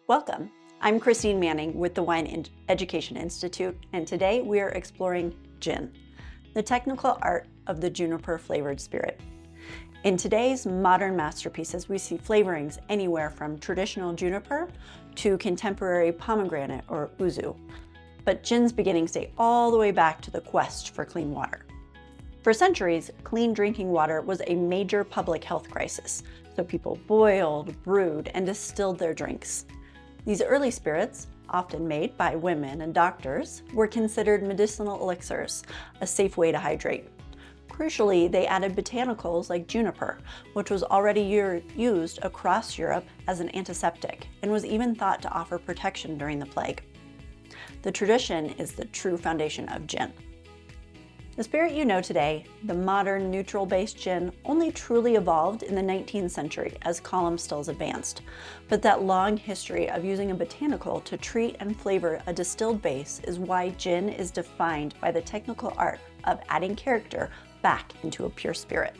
Welcome. I'm Christine Manning with the Wine Education Institute, and today we are exploring gin, the technical art of the juniper-flavored spirit. In today's modern masterpieces, we see flavorings anywhere from traditional juniper to contemporary pomegranate or yuzu. But gin's beginnings date all the way back to the quest for clean water. For centuries, clean drinking water was a major public health crisis, so people boiled, brewed, and distilled their drinks. These early spirits, often made by women and doctors, were considered medicinal elixirs, a safe way to hydrate. Crucially, they added botanicals like juniper, which was already used across Europe as an antiseptic and was even thought to offer protection during the plague. The tradition is the true foundation of gin. The spirit you know today, the modern neutral-based gin, only truly evolved in the 19th century as column stills advanced. But that long history of using a botanical to treat and flavor a distilled base is why gin is defined by the technical art of adding character back into a pure spirit.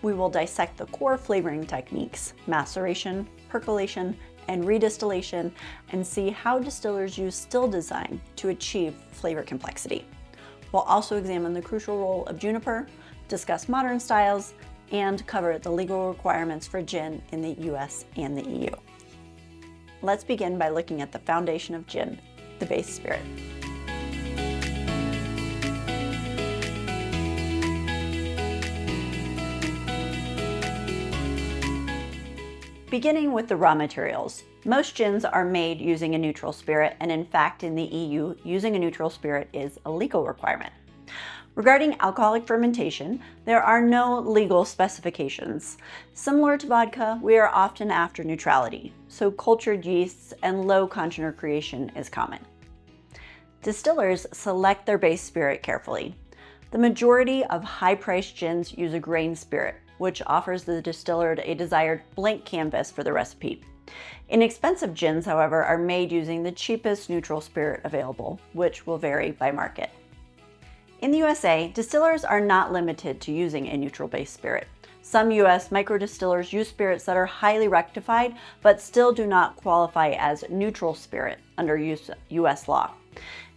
We will dissect the core flavoring techniques, maceration, percolation, and redistillation, and see how distillers use still design to achieve flavor complexity. We'll also examine the crucial role of juniper, discuss modern styles, and cover the legal requirements for gin in the US and the EU. Let's begin by looking at the foundation of gin, the base spirit. Beginning with the raw materials, most gins are made using a neutral spirit, and in fact in the EU, using a neutral spirit is a legal requirement. Regarding alcoholic fermentation, there are no legal specifications. Similar to vodka, we are often after neutrality, so cultured yeasts and low congener creation is common. Distillers select their base spirit carefully. The majority of high-priced gins use a grain spirit, which offers the distiller a desired blank canvas for the recipe. Inexpensive gins, however, are made using the cheapest neutral spirit available, which will vary by market. In the USA, distillers are not limited to using a neutral-based spirit. Some US microdistillers use spirits that are highly rectified, but still do not qualify as neutral spirit under US law.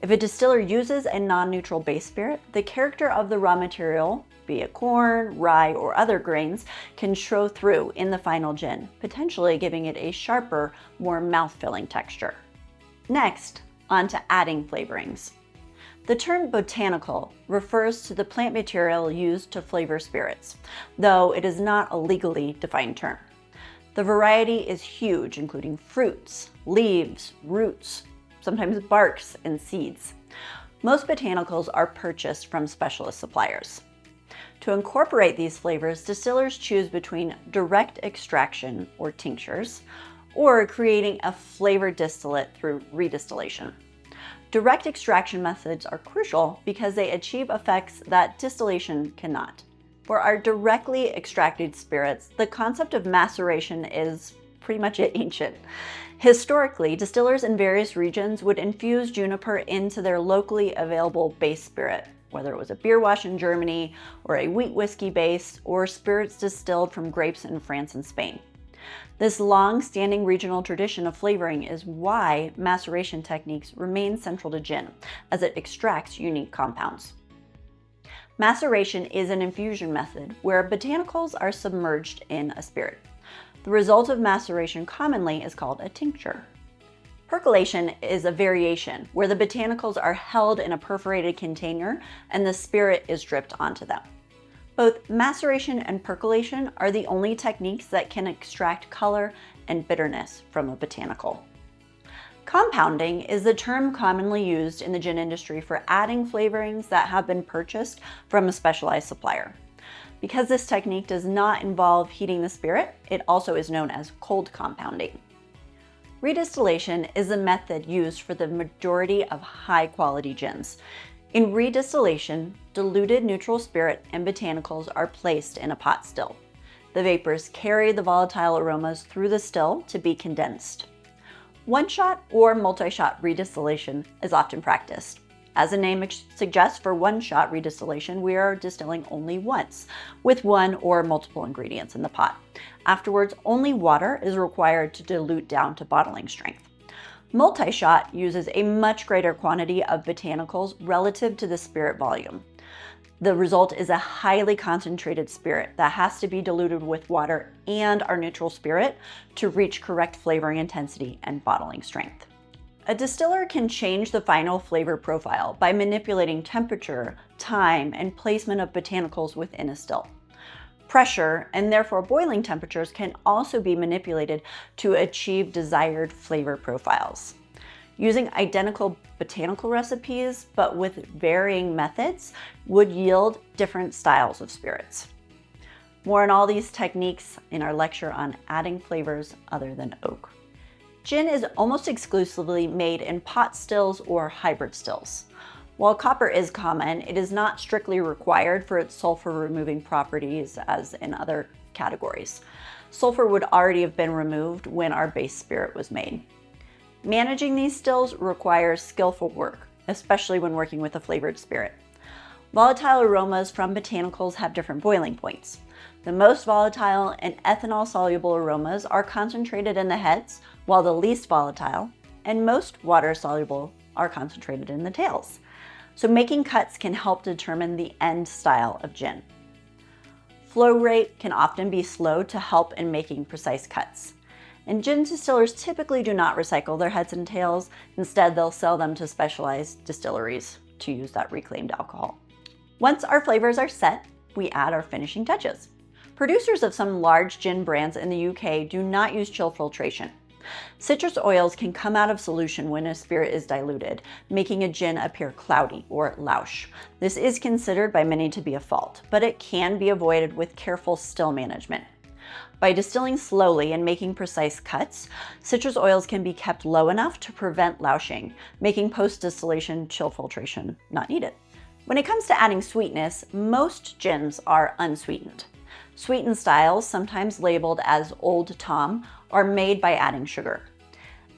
If a distiller uses a non-neutral base spirit, the character of the raw material, be it corn, rye, or other grains, can show through in the final gin, potentially giving it a sharper, more mouth-filling texture. Next, on to adding flavorings. The term botanical refers to the plant material used to flavor spirits, though it is not a legally defined term. The variety is huge, including fruits, leaves, roots, sometimes barks, and seeds. Most botanicals are purchased from specialist suppliers. To incorporate these flavors, distillers choose between direct extraction, or tinctures, or creating a flavored distillate through redistillation. Direct extraction methods are crucial because they achieve effects that distillation cannot. For our directly extracted spirits, the concept of maceration is pretty much ancient. Historically, distillers in various regions would infuse juniper into their locally available base spirit, whether it was a beer wash in Germany, or a wheat whiskey base, or spirits distilled from grapes in France and Spain. This long-standing regional tradition of flavoring is why maceration techniques remain central to gin, as it extracts unique compounds. Maceration is an infusion method where botanicals are submerged in a spirit. The result of maceration commonly is called a tincture. Percolation is a variation where the botanicals are held in a perforated container and the spirit is dripped onto them. Both maceration and percolation are the only techniques that can extract color and bitterness from a botanical. Compounding is the term commonly used in the gin industry for adding flavorings that have been purchased from a specialized supplier. Because this technique does not involve heating the spirit, it also is known as cold compounding. Redistillation is a method used for the majority of high-quality gins. In redistillation, diluted neutral spirit and botanicals are placed in a pot still. The vapors carry the volatile aromas through the still to be condensed. One-shot or multi-shot redistillation is often practiced. As the name suggests, for one-shot redistillation, we are distilling only once, with one or multiple ingredients in the pot. Afterwards, only water is required to dilute down to bottling strength. Multi-shot uses a much greater quantity of botanicals relative to the spirit volume. The result is a highly concentrated spirit that has to be diluted with water and our neutral spirit to reach correct flavoring intensity and bottling strength. A distiller can change the final flavor profile by manipulating temperature, time, and placement of botanicals within a still. Pressure, and therefore boiling temperatures, can also be manipulated to achieve desired flavor profiles. Using identical botanical recipes, but with varying methods, would yield different styles of spirits. More on all these techniques in our lecture on adding flavors other than oak. Gin is almost exclusively made in pot stills or hybrid stills. While copper is common, it is not strictly required for its sulfur-removing properties as in other categories. Sulfur would already have been removed when our base spirit was made. Managing these stills requires skillful work, especially when working with a flavored spirit. Volatile aromas from botanicals have different boiling points. The most volatile and ethanol-soluble aromas are concentrated in the heads, while the least volatile and most water-soluble are concentrated in the tails. So making cuts can help determine the end style of gin. Flow rate can often be slow to help in making precise cuts. And gin distillers typically do not recycle their heads and tails. Instead, they'll sell them to specialized distilleries to use that reclaimed alcohol. Once our flavors are set, we add our finishing touches. Producers of some large gin brands in the UK do not use chill filtration. Citrus oils can come out of solution when a spirit is diluted, making a gin appear cloudy or louche. This is considered by many to be a fault, but it can be avoided with careful still management. By distilling slowly and making precise cuts, citrus oils can be kept low enough to prevent louching, making post-distillation chill filtration not needed. When it comes to adding sweetness, most gins are unsweetened. Sweetened styles, sometimes labeled as Old Tom, are made by adding sugar.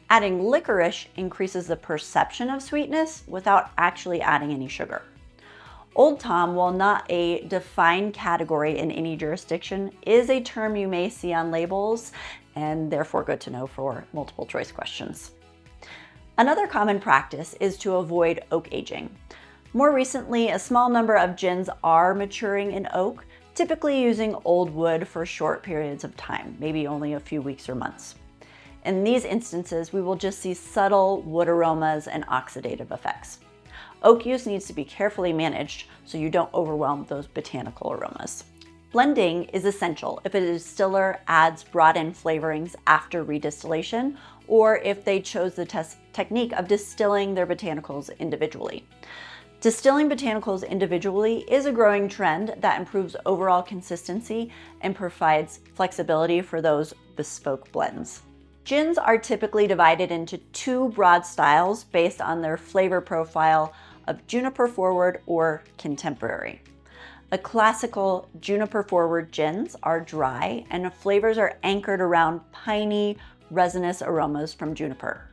Adding licorice increases the perception of sweetness without actually adding any sugar. Old Tom, while not a defined category in any jurisdiction, is a term you may see on labels and therefore good to know for multiple choice questions. Another common practice is to avoid oak aging. More recently, a small number of gins are maturing in oak, typically using old wood for short periods of time, maybe only a few weeks or months. In these instances, we will just see subtle wood aromas and oxidative effects. Oak use needs to be carefully managed so you don't overwhelm those botanical aromas. Blending is essential if a distiller adds brought-in flavorings after redistillation, or if they chose the technique of distilling their botanicals individually. Distilling botanicals individually is a growing trend that improves overall consistency and provides flexibility for those bespoke blends. Gins are typically divided into two broad styles based on their flavor profile of Juniper-Forward or Contemporary. A classical Juniper-Forward gins are dry and the flavors are anchored around piney, resinous aromas from juniper.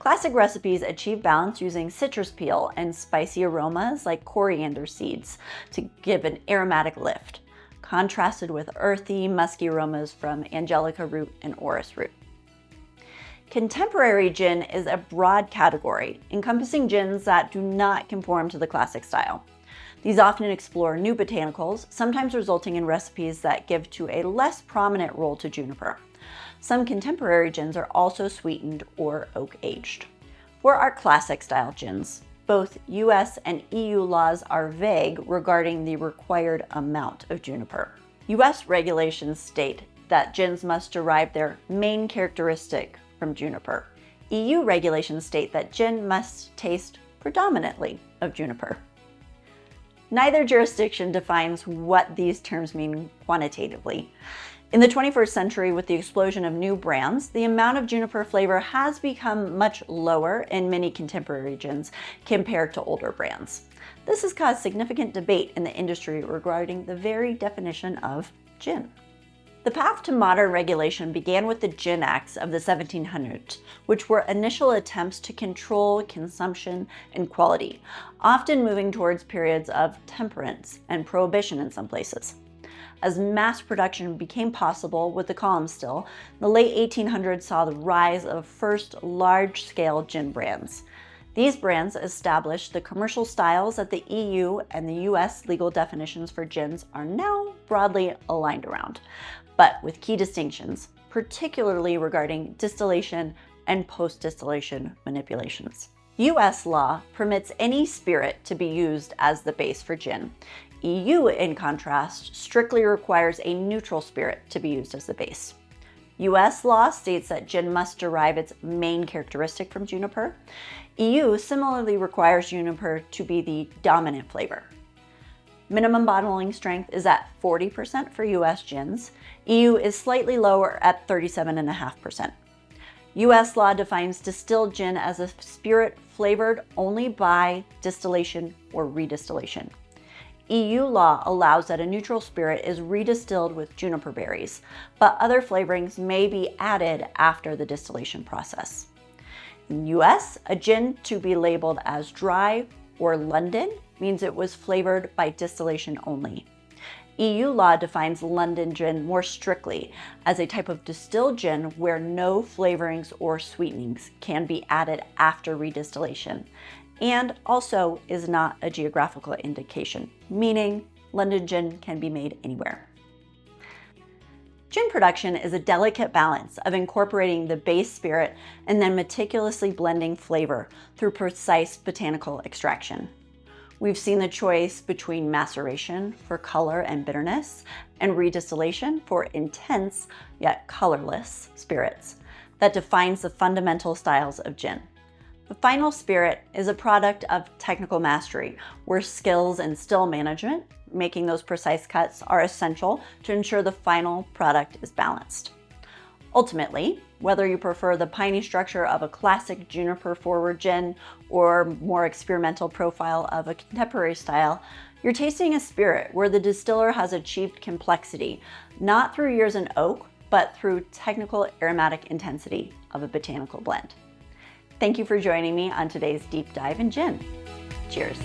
Classic recipes achieve balance using citrus peel and spicy aromas like coriander seeds to give an aromatic lift, contrasted with earthy, musky aromas from angelica root and orris root. Contemporary gin is a broad category, encompassing gins that do not conform to the classic style. These often explore new botanicals, sometimes resulting in recipes that give to a less prominent role to juniper. Some contemporary gins are also sweetened or oak aged. For our classic style gins, both US and EU laws are vague regarding the required amount of juniper. US regulations state that gins must derive their main characteristic from juniper. EU regulations state that gin must taste predominantly of juniper. Neither jurisdiction defines what these terms mean quantitatively. In the 21st century, with the explosion of new brands, the amount of juniper flavor has become much lower in many contemporary gins compared to older brands. This has caused significant debate in the industry regarding the very definition of gin. The path to modern regulation began with the Gin Acts of the 1700s, which were initial attempts to control consumption and quality, often moving towards periods of temperance and prohibition in some places. As mass production became possible with the column still, the late 1800s saw the rise of first large-scale gin brands. These brands established the commercial styles that the EU and the US legal definitions for gins are now broadly aligned around, but with key distinctions, particularly regarding distillation and post-distillation manipulations. US law permits any spirit to be used as the base for gin. EU, in contrast, strictly requires a neutral spirit to be used as the base. US law states that gin must derive its main characteristic from juniper. EU similarly requires juniper to be the dominant flavor. Minimum bottling strength is at 40% for US gins. EU is slightly lower at 37.5%. US law defines distilled gin as a spirit flavored only by distillation or redistillation. EU law allows that a neutral spirit is redistilled with juniper berries, but other flavorings may be added after the distillation process. In US, a gin to be labeled as dry or London means it was flavored by distillation only. EU law defines London gin more strictly as a type of distilled gin where no flavorings or sweetenings can be added after redistillation, and also is not a geographical indication, meaning London gin can be made anywhere. Gin production is a delicate balance of incorporating the base spirit and then meticulously blending flavor through precise botanical extraction. We've seen the choice between maceration for color and bitterness and redistillation for intense yet colorless spirits that defines the fundamental styles of gin. The final spirit is a product of technical mastery, where skills in still management, making those precise cuts, are essential to ensure the final product is balanced. Ultimately, whether you prefer the piney structure of a classic Juniper-Forward gin or more experimental profile of a contemporary style, you're tasting a spirit where the distiller has achieved complexity, not through years in oak, but through technical aromatic intensity of a botanical blend. Thank you for joining me on today's deep dive in gin. Cheers.